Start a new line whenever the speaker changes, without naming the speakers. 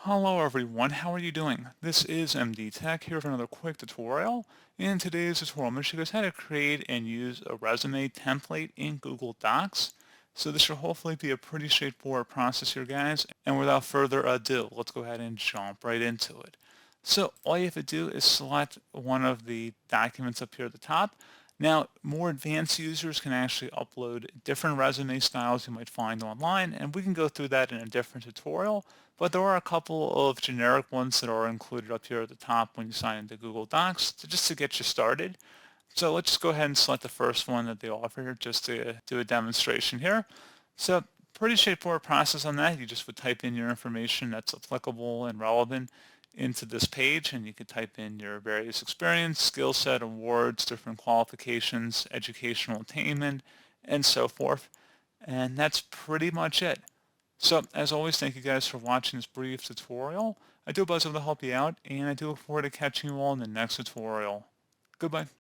Hello everyone, how are you doing? This is MD Tech here for another quick tutorial. In today's tutorial, I'm going to show you guys how to create and use a resume template in Google Docs. So this should hopefully be a pretty straightforward process here, guys. And without further ado, let's go ahead and jump right into it. So all you have to do is select one of the documents up here at the top. Now, more advanced users can actually upload different resume styles you might find online, and we can go through that in a different tutorial. But there are a couple of generic ones that are included up here at the top when you sign into Google Docs just to get you started. So let's just go ahead and select the first one that they offer here just to do a demonstration here. So pretty straightforward process on that. You just would type in your information that's applicable and relevant into this page, and you could type in your various experience, skill set, awards, different qualifications, educational attainment, and so forth. And that's pretty much it. So, as always, thank you guys for watching this brief tutorial. I do hope I was able to help you out, and I do look forward to catching you all in the next tutorial. Goodbye.